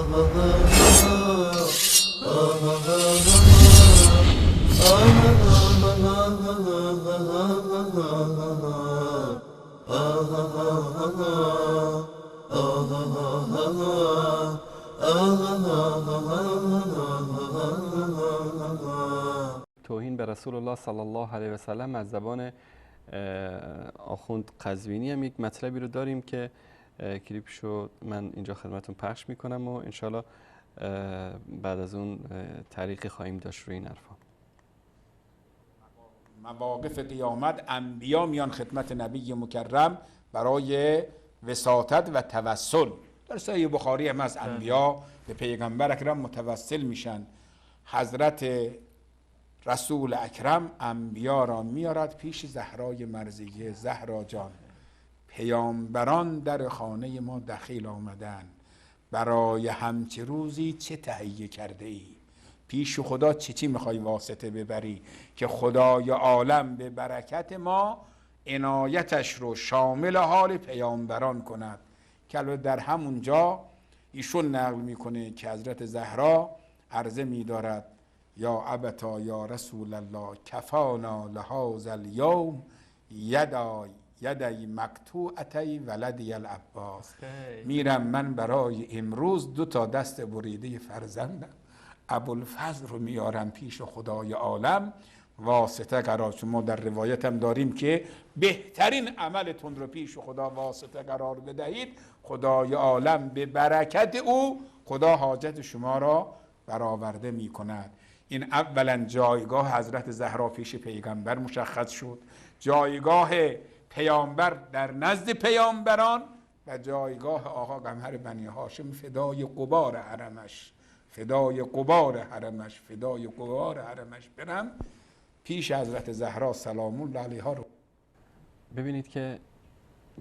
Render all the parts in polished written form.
توهین به رسول الله صلی الله علیه و سلم از زبان آخوند قزوینی هم یک مطلبی رو داریم که کلیپشو من اینجا خدمتون پخش میکنم و انشالله بعد از اون طریقی خواهیم داشت روی این حرفا. مواقف قیامت انبیا میان خدمت نبی مکرم برای وساطت و توسل. در صحیح بخاری هم از انبیا به پیغمبر اکرم متوسل میشن. حضرت رسول اکرم انبیا را میارد پیش زهرای مرضیه. زهرا جان، پیامبران در خانه ما دخیل آمدن، برای همچه روزی چه تهیه کرده ای؟ پیش خدا چی میخوای واسطه ببری که خدای عالم به برکت ما عنایتش رو شامل حال پیامبران کند؟ که در همونجا ایشون نقل میکنه که حضرت زهرا عرضه میدارد یا ابتا یا رسول الله کفانا لهذا الیوم یدی مقطوعتی ولدی العباس. میرم من برای امروز 2 دست بریده فرزندم ابوالفضل رو میارم پیش خدای عالم واسطه قرار. چون ما در روایت هم داریم که بهترین عملتون رو پیش خدا واسطه قرار بدهید، خدای عالم به برکت او خدا حاجت شما را برآورده میکند. این اولا جایگاه حضرت زهرا پیش پیغمبر مشخص شد، جایگاه پیامبر در نزد پیامبران و جایگاه آقا قمر بنی هاشم فدای غبار حرمش، فدای غبار حرمش، فدای غبار حرمش برم پیش حضرت زهرا سلام الله علیها رو. ببینید که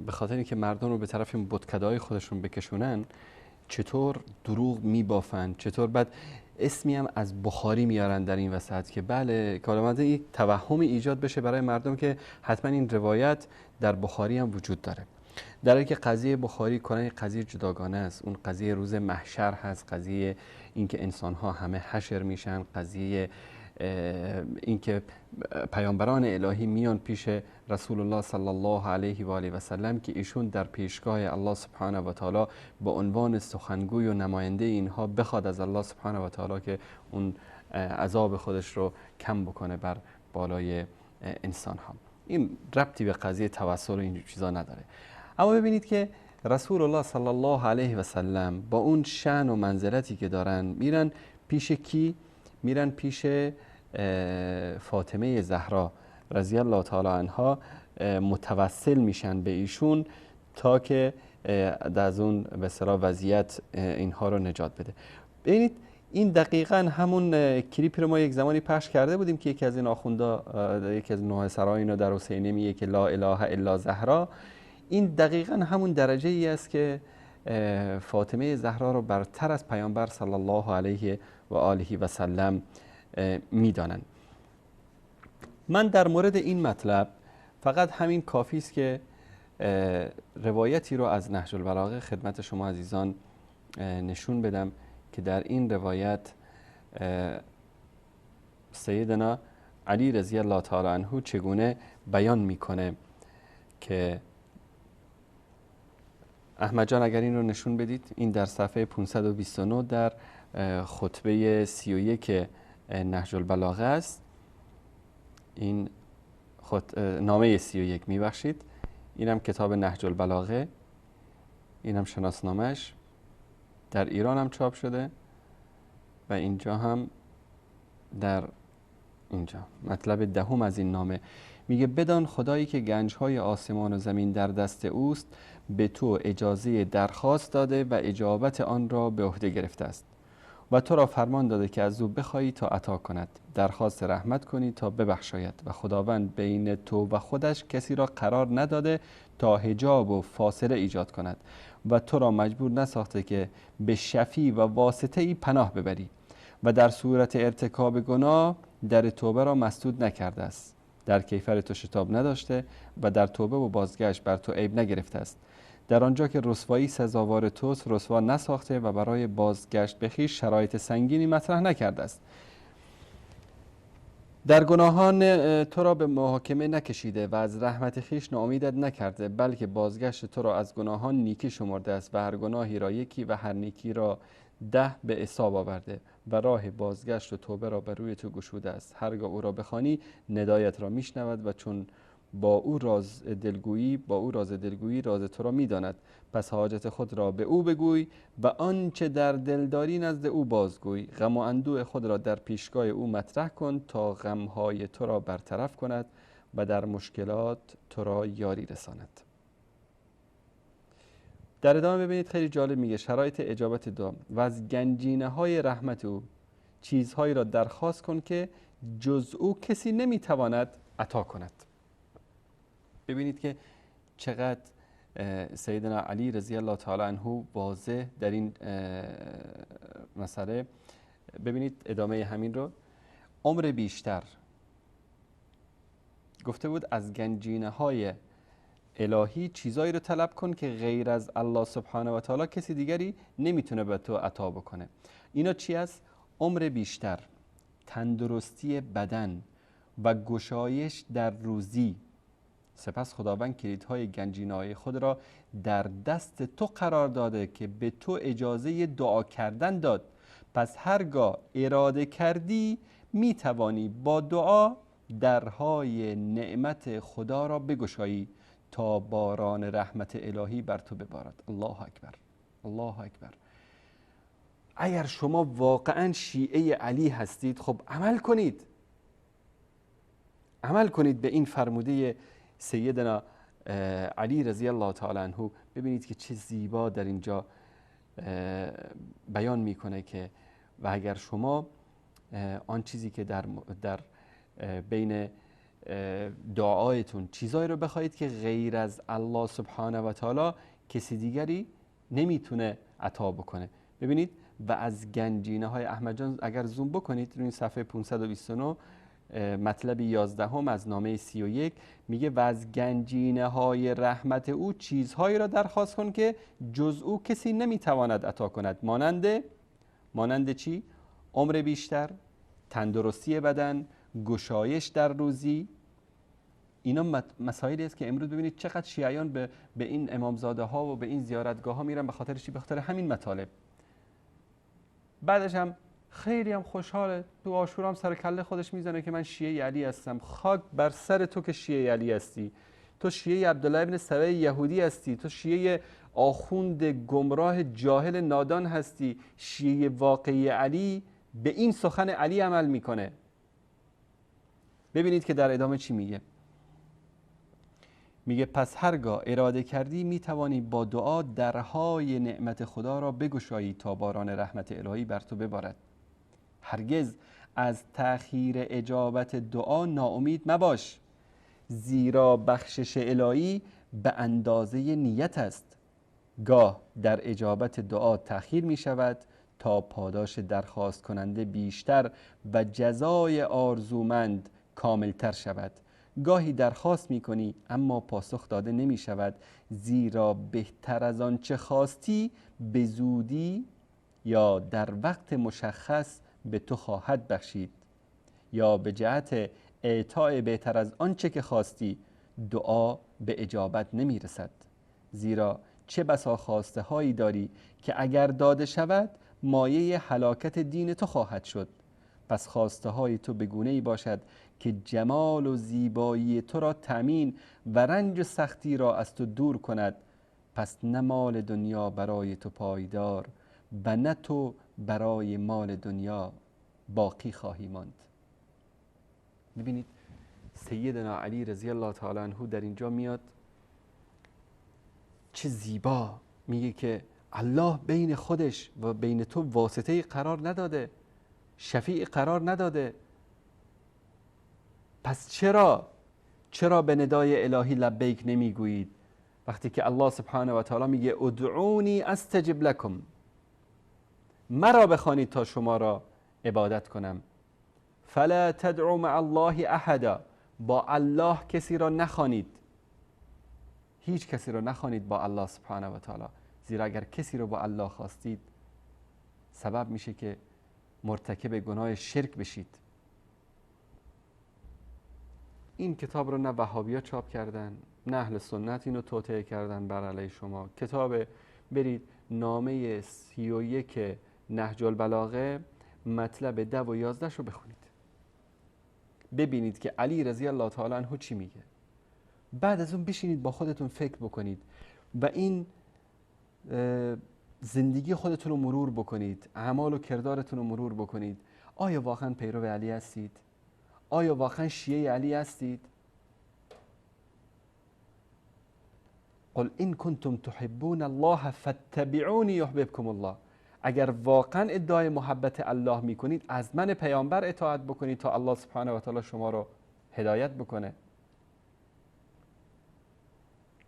به خاطر اینکه مردم رو به طرف این بتکده‌های خودشون بکشونن چطور دروغ میبافن، چطور بعد اسمی هم از بخاری میارن در این وسط که بله کارآمده یک توهمی ایجاد بشه برای مردم که حتما این روایت در بخاری هم وجود داره، در حالی که قضیه بخاری کلا قضیه جداگانه است. اون قضیه روز محشر هست، قضیه اینکه انسان‌ها همه حشر میشن، قضیه اینکه پیامبران الهی میان پیش رسول الله صلی الله علیه و آله و سلم که ایشون در پیشگاه الله سبحانه و تعالی به عنوان سخنگوی و نماینده اینها بخواد از الله سبحانه و تعالی که اون عذاب خودش رو کم بکنه بر بالای انسان ها. این ربطی به قضیه توسل و این چیزا نداره. اما ببینید که رسول الله صلی الله علیه و سلم با اون شأن و منزلتی که دارن میرن پیش کی؟ میرن پیش فاطمه زهرا رضی الله تعالی عنها، متوسل میشن به ایشون تا که از اون به اصطلاح وضعیت اینها رو نجات بده. ببینید این دقیقاً همون کلیپی رو ما یک زمانی پخش کرده بودیم که یکی از این آخوندا، یکی از نوح سرایینا در حسینیه میگه که لا اله الا زهرا. این دقیقاً همون درجه ای است که فاطمه زهرا رو برتر از پیامبر صلی الله علیه و آله و سلم میدانن. من در مورد این مطلب فقط همین کافی است که روایتی رو از نهج البلاغه خدمت شما عزیزان نشون بدم که در این روایت سیدنا علی رضی الله تعالی عنه چگونه بیان میکنه که احمد جان اگر این رو نشون بدید. این در صفحه 529 در خطبه 31 نهج البلاغه است. این نامه 31 میبخشید، اینم کتاب نهج البلاغه، اینم شناسنامه‌اش در ایران هم چاپ شده و اینجا هم در اینجا مطلب دهم از این نامه میگه بدان خدایی که گنج‌های آسمان و زمین در دست اوست به تو اجازه درخواست داده و اجابت آن را به عهده گرفته است و تو را فرمان داده که از او بخواهی تا عطا کند، درخواست رحمت کنی تا ببخشاید و خداوند بین تو و خودش کسی را قرار نداده تا حجاب و فاصله ایجاد کند و تو را مجبور نساخته که به شفیع و واسطه ای پناه ببری و در صورت ارتکاب گناه در توبه را مسدود نکرده است، در کیفر تو شتاب نداشته و در توبه و بازگشت بر تو عیب نگرفته است، در آنجا که رسوایی سزاوار توست رسوا نساخته و برای بازگشت به خویش شرایط سنگینی مطرح نکرده است. در گناهان تو را به محاکمه نکشیده و از رحمت خویش ناامیدت نکرده، بلکه بازگشت تو را از گناهان نیکی شمرده است و هر گناهی را یکی و هر نیکی را 10 به حساب آورده و راه بازگشت و توبه را بر روی تو گشوده است. هرگاه او را بخوانی ندایت را میشنود و چون با او راز دلگویی راز تو را میداند. پس حاجت خود را به او بگوی و آنچه در دل داری نزد او بازگوی. غم و اندوه خود را در پیشگاه او مطرح کن تا غمهای تو را برطرف کند و در مشکلات تو را یاری رساند. در ادامه ببینید خیلی جالب میگه شرایط اجابت دعا و از گنجینه های رحمت او چیزهایی را درخواست کن که جز او کسی نمیتواند عطا کند. ببینید که چقدر سیدنا علی رضی الله تعالی عنه واضح در این مسئله. ببینید ادامه همین رو، عمر بیشتر گفته بود از گنجینه های الهی چیزایی رو طلب کن که غیر از الله سبحانه و تعالی کسی دیگری نمیتونه به تو عطا بکنه. اینا چی است؟ عمر بیشتر، تندرستی بدن و گشایش در روزی. سپس خداوند کلیدهای گنجینه‌های خود را در دست تو قرار داده که به تو اجازه دعا کردن داد. پس هرگاه اراده کردی می توانی با دعا درهای نعمت خدا را بگشایی تا باران رحمت الهی بر تو ببارد. الله اکبر، الله اکبر. اگر شما واقعا شیعه علی هستید، خب عمل کنید به این فرموده سیدنا علی رضی الله تعالی عنه. ببینید که چه زیبا در اینجا بیان میکنه که و اگر شما آن چیزی که در بین دعایتون چیزایی رو بخواید که غیر از الله سبحانه و تعالی کسی دیگری نمیتونه عطا بکنه. ببینید و از گنجینه های احمد جان اگر زوم بکنید روی صفحه 529 مطلب 11 از نامه 31 میگه و از گنجینه های رحمت او چیزهایی را درخواست کن که جز او کسی نمیتواند عطا کند. مانند چی؟ عمر بیشتر، تندرستی بدن، گشایش در روزی. اینا مسائلی است که امروز ببینید چقدر شیعیان به این امامزاده ها و به این زیارتگاه ها میرن. به خاطر چی؟ به خاطر همین مطالب. بعدش هم خیلی هم خوشحاله، تو عاشورا هم سر کله خودش میزنه که من شیعه علی هستم. خاک بر سر تو که شیعه علی هستی. تو شیعه عبدالله ابن سبع یهودی هستی. تو شیعه آخوند گمراه جاهل نادان هستی. شیعه واقعی علی به این سخن علی عمل میکنه. ببینید که در ادامه چی میگه. میگه پس هرگاه اراده کردی میتوانی با دعا درهای نعمت خدا را بگشایی تا باران رحمت الهی بر تو ببارد. هرگز از تأخیر اجابت دعا ناامید مباش، زیرا بخشش الهی به اندازه نیت است. گاه در اجابت دعا تأخیر می شود تا پاداش درخواست کننده بیشتر و جزای آرزومند کاملتر شود. گاهی درخواست می کنی اما پاسخ داده نمی شود، زیرا بهتر از آن چه خواستی به زودی یا در وقت مشخص به تو خواهد بخشید، یا به جهت اعطای بهتر از آنچه که خواستی دعا به اجابت نمی رسد. زیرا چه بسا خواسته هایی داری که اگر داده شود مایه هلاکت دین تو خواهد شد. پس خواسته های تو به گونه‌ای باشد که جمال و زیبایی تو را تامین و رنج و سختی را از تو دور کند. پس نه مال دنیا برای تو پایدار و نه تو برای مال دنیا باقی خواهی ماند. ببینید سیدنا علی رضی الله تعالی عنه در اینجا میاد چه زیبا میگه که الله بین خودش و بین تو واسطه قرار نداده، شفیع قرار نداده. پس چرا به ندای الهی لبیک نمیگویید وقتی که الله سبحانه و تعالی میگه ادعونی استجب لکم، مرا بخوانید تا شما را عبادت کنم. فلا تدعوا مع الله احدا، با الله کسی را نخوانید، هیچ کسی رو نخوانید با الله سبحانه و تعالی، زیرا اگر کسی رو با الله خواستید سبب میشه که مرتکب گناه شرک بشید. این کتاب رو نه وهابی‌ها چاپ کردن نه اهل سنت اینو توطئه کردن بر علیه شما. کتاب برید نامه 31 نهج البلاغه مطلب 10 و 11 رو بخونید، ببینید که علی رضی الله تعالی عنه چی میگه. بعد از اون بشینید با خودتون فکر بکنید و این زندگی خودتون رو مرور بکنید، اعمال و کردارتون رو مرور بکنید. آیا واقعا پیرو علی هستید؟ آیا واقعا شیعه علی هستید؟ قل این کنتم تحبون الله فاتبعونی یحببکم الله. اگر واقعا ادعای محبت الله میکنید از من پیامبر اطاعت بکنید تا الله سبحانه و تعالی شما رو هدایت بکنه.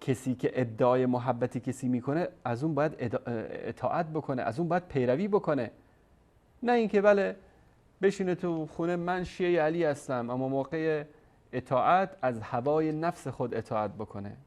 کسی که ادعای محبت کسی میکنه از اون باید اطاعت بکنه، از اون باید پیروی بکنه، نه اینکه بله بشینه تو خونه من شیعه علی هستم اما موقع اطاعت از هوای نفس خود اطاعت بکنه.